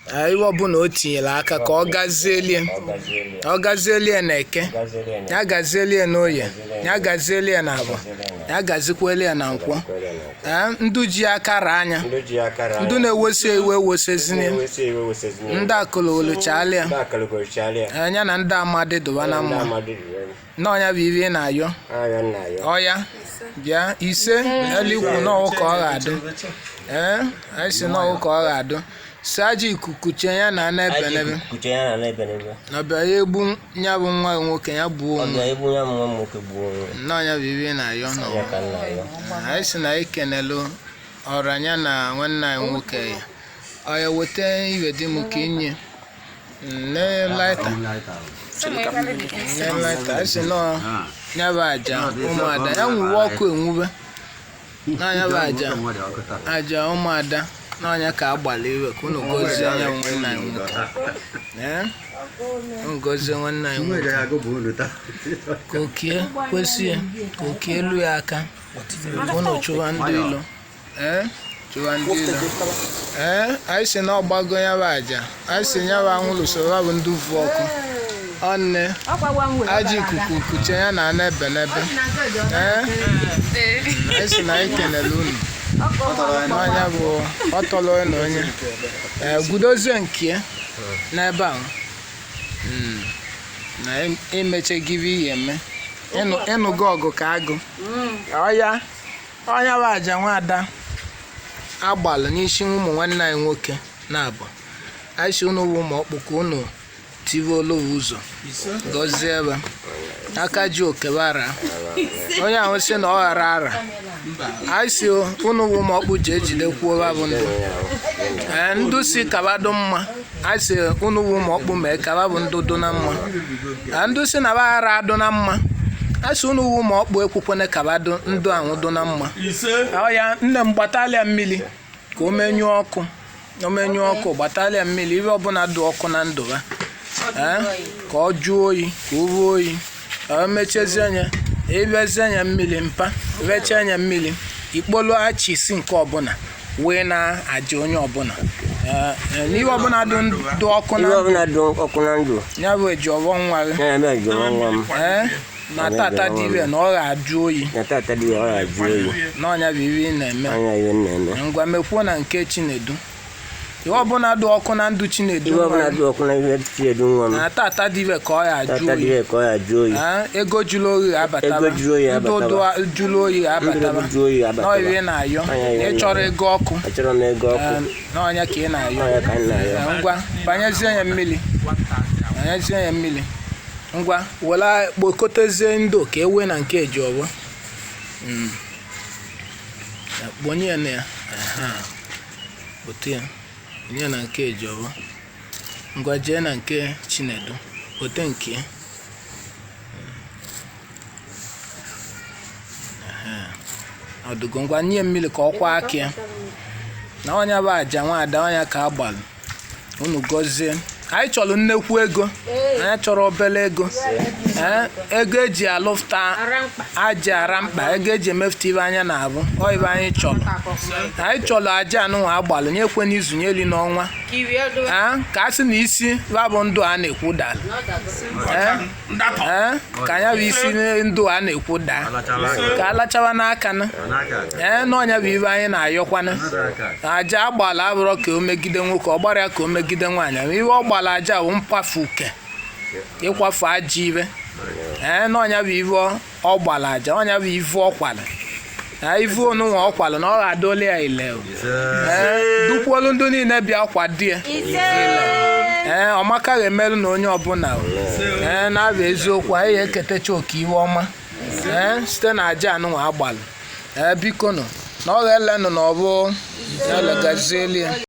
iwe ọbụla o tinyere aka ka ọ gazielie na Eke, ya gazielie na Oye, ya gazielie na Abọ, ya gazikwelie na Nkwọ. Ndụ ji akara anya, ndụ na-ewesi iwe wesezini, ndị akụlụ oluchalia, ya na ndị amadi dụwa na mma. N'ọnya bụ ibe na-ayọ ọya bịa ise elikwu n'ọwụ ka ọ ga-adụ. Anyị si n'ọwụ ka ọ ga-adụ. Saji ikuku che ya na n'ebe n'ọbịa ya egbu nya bụ nwa nwoke ya bụ onwe n'ọnya bụ ibe na-ayọ n'ọwụ. Anyị si na ikenelu ọranya na nwanne anyị nwoke ya ọya weta iwe dị m ka inye laita esi nọ nyaba aja ụmụada ya nwuwe ọkụ enwube n'anya bụ aja ụmụada n'ọnya ka agbalị iwe ka unu gozie anya nwanne anyị nwoke. Ngozie nwanne anyị nwoke ka okie kwesịrị ka okie elu ya aka ka unu chụwa ndị ilo chụwa ndị ilo. Anyị si na ọgbago ya bụ aja, anyị si ya bụ anwụrụ soro bụ ndị uvu ọkụ ọnne aji ikuku kuche ya na n'ebe n'ebe. Anyị si na anyị kenele unu n'ọnya bụ ọtọlọ na onye gudozie nke n'ebe ahụ na emechegibe ihe eme ịnụgo ọgụ ka agụ. Ọya bụ aja nwaada agbalụ n'isi ụmụ nwanne anyị nwoke na-abụ. Anyị si unu bụ Umu-Okpu ka unu tivolo ụzọ gọzie ebe aka ji okebara onye ahụ si na ọ ghara ara. Anyị si unu bụ Umu-Okpu ji ejidekwuo babụ ndụ ndụ si kabado mma. Anyị si unu bụ Umu-Okpu mee kababụ ndụ dụ na mma. Ndụ si na baghara adụ na mma. Anyị si unu bụ Umu-Okpu ekwukwene kabado ndụ ahụ dụ na mma. Ọya nne m gbatalia mmiri ka o menyụọ ọkụ gbatalia mmiri ibe ọbụla dụ ọkụ na ndụ ha ka ọ jụọ oyi ka o ruo oyi o mechezie anya ebezi anya mmiri mpa vecha anya mmiri ikpolu achisi nke ọbụla wee na-aja onye ọbụla n'ihe ọbụla dụ ọkụ na ndụ ya bụ eji ọbọ nwa gị na tata dibe na ọ ga-ajụ oyi n'ọnya bụ ibe ị na-eme. Ngwa mekwuo na nke Chinedu ihe ọbụla dụ ọkụ na ndụ Chinedu na tata dibe ka ọ ga-ajụ oyi. Ego jụrụ oyi abataba, ndụ jụrụ oyi abataba n'ọibe na-ayọ ịchọrọ ego ọkụ n'ọnya ka ị na-ayọ. Ngwa banyezie ya mmiri ngwa wela kpokotezie ndụ ka ewe na nke eji ọbọ kponye na ya otu ya nye na nke eji ọbọ. Ngwa jee na nke Chinedu ote nke ọdụgo ngwa nye mmiri ka ọkwa aka ya na ọnya bụ aja nwaada ọnya ka agbalụ unu gọzie. Anyị chọrọ nnekwu ego, anyị chọrọ obele ego ego eji alụfta aja ara mkpa, ego eji emefute ibe anya na-abụ oyibe anyị chọrọ. Anyị chọrọ aja anụnwa agbalụ nyekwe n'izu nyeli n'ọnwa ka a sị na isi babụ ndụ a na-ekwu dala ka anya bụ isi ndụ a na-ekwu daa ka alachawa n'aka na n'ọnya bụ ibe anyị na-ayọkwana. Aja agbalụ abụrọ ka o megide nwoke ọ gbara ya ka o megide nwaanyị. Ibe ọ gbala aja bụ mpafu uke ịkwafu aja ibe n'ọnya bụ ive ọ gbala aja ọnya bụ ive ọkwala ive onunwa ọkwala na ọ ga-adole ya ile dukwolu ndụ niile bịa kwado ya ọmaka ga-emerụ na onye ọbụla na-abụ eziokwu anyị ga-eketecha oke iwe ọma site na aja anụnwa agbalụ biko nụ na ọ ga-elenụ na ọ bụ elegazieli